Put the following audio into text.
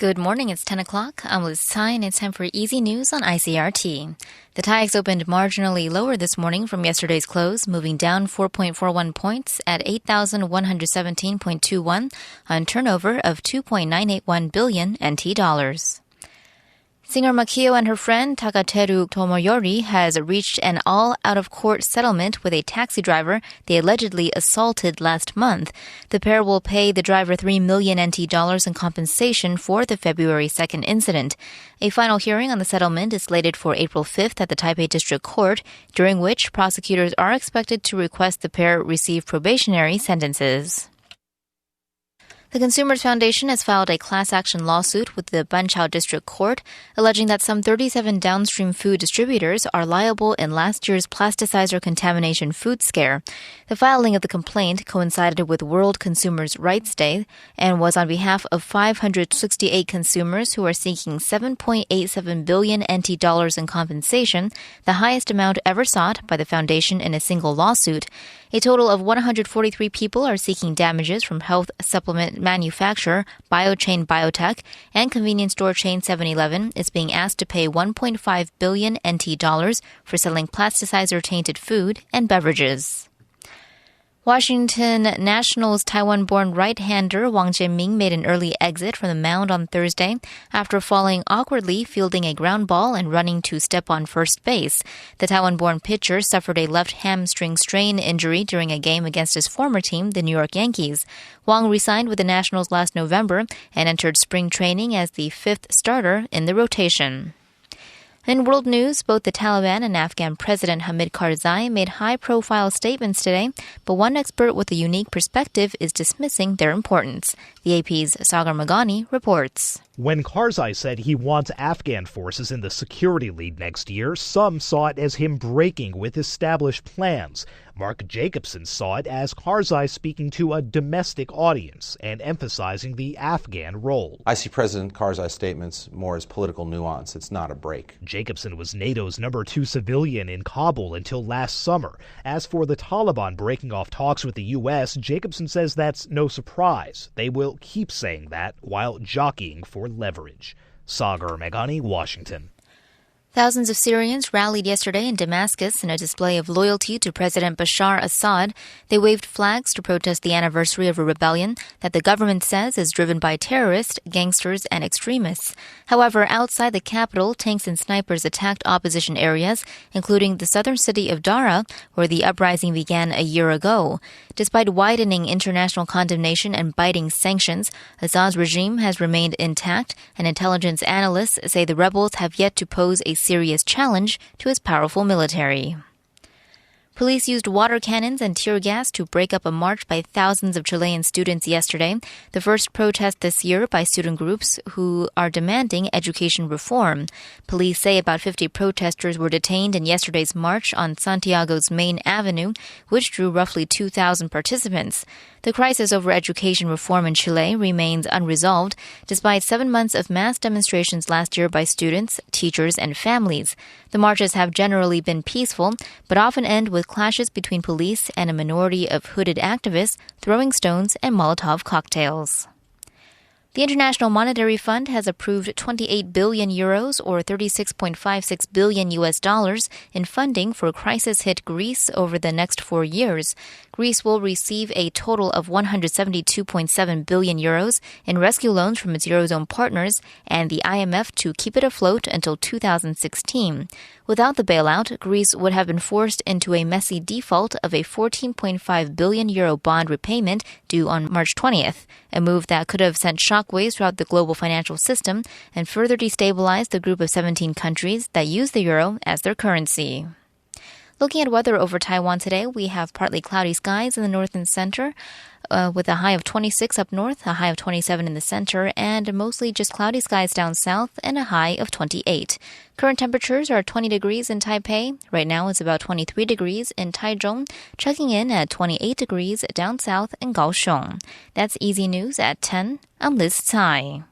Good morning, it's 10 o'clock. I'm Liz Tsai, and it's time for Easy News on ICRT. The TAIEX opened marginally lower this morning from yesterday's close, moving down 4.41 points at 8,117.21 on turnover of 2.981 billion NT dollars. Singer Makio and her friend Takateru Tomoyori has reached an all-out-of-court settlement with a taxi driver they allegedly assaulted last month. The pair will pay the driver 3 million NT dollars in compensation for the February 2nd incident. A final hearing on the settlement is slated for April 5th at the Taipei District Court, during which prosecutors are expected to request the pair receive probationary sentences. The Consumers Foundation has filed a class action lawsuit with the Banqiao District Court, alleging that some 37 downstream food distributors are liable in last year's plasticizer contamination food scare. The filing of the complaint coincided with World Consumers' Rights Day and was on behalf of 568 consumers who are seeking 7.87 billion NT dollars in compensation, the highest amount ever sought by the foundation in a single lawsuit. A total of 143 people are seeking damages from health supplement manufacturer BioChain Biotech, and convenience store chain 7-Eleven is being asked to pay 1.5 billion NT dollars for selling plasticizer-tainted food and beverages. Washington Nationals Taiwan-born right-hander Wang Jianming made an early exit from the mound on Thursday after falling awkwardly fielding a ground ball and running to step on first base. The Taiwan-born pitcher suffered a left hamstring strain injury during a game against his former team, the New York Yankees. Wang resigned with the Nationals last November and entered spring training as the fifth starter in the rotation. In world news, both the Taliban and Afghan President Hamid Karzai made high-profile statements today, but one expert with a unique perspective is dismissing their importance. The AP's Sagar Magani reports. When Karzai said he wants Afghan forces in the security lead next year, some saw it as him breaking with established plans. Mark Jacobson saw it as Karzai speaking to a domestic audience and emphasizing the Afghan role. I see President Karzai's statements more as political nuance. It's not a break. Jacobson was NATO's number 2 civilian in Kabul until last summer. As for the Taliban breaking off talks with the U.S., Jacobson says that's no surprise. They will keep saying that while jockeying for leverage. Sagar Meghani, Washington. Thousands of Syrians rallied yesterday in Damascus in a display of loyalty to President Bashar Assad. They waved flags to protest the anniversary of a rebellion that the government says is driven by terrorists, gangsters, and extremists. However, outside the capital, tanks and snipers attacked opposition areas, including the southern city of Dara, where the uprising began a year ago. Despite widening international condemnation and biting sanctions, Assad's regime has remained intact, and intelligence analysts say the rebels have yet to pose a serious challenge to its powerful military. Police used water cannons and tear gas to break up a march by thousands of Chilean students yesterday, the first protest this year by student groups who are demanding education reform. Police say about 50 protesters were detained in yesterday's march on Santiago's main avenue, which drew roughly 2,000 participants. The crisis over education reform in Chile remains unresolved, despite 7 months of mass demonstrations last year by students, teachers, and families. The marches have generally been peaceful, but often end with clashes between police and a minority of hooded activists throwing stones and Molotov cocktails. The International Monetary Fund has approved 28 billion euros or 36.56 billion US dollars in funding for crisis-hit Greece over the next 4 years. Greece will receive a total of 172.7 billion euros in rescue loans from its Eurozone partners and the IMF to keep it afloat until 2016. Without the bailout, Greece would have been forced into a messy default of a 14.5 billion euro bond repayment due on March 20th, a move that could have sent shockwaves throughout the global financial system and further destabilized the group of 17 countries that use the euro as their currency. Looking at weather over Taiwan today, we have partly cloudy skies in the north and center, with a high of 26 up north, a high of 27 in the center, and mostly just cloudy skies down south, and a high of 28. Current temperatures are 20 degrees in Taipei. Right now it's about 23 degrees in Taichung, checking in at 28 degrees down south in Kaohsiung. That's Easy News at 10. I'm Liz Tsai.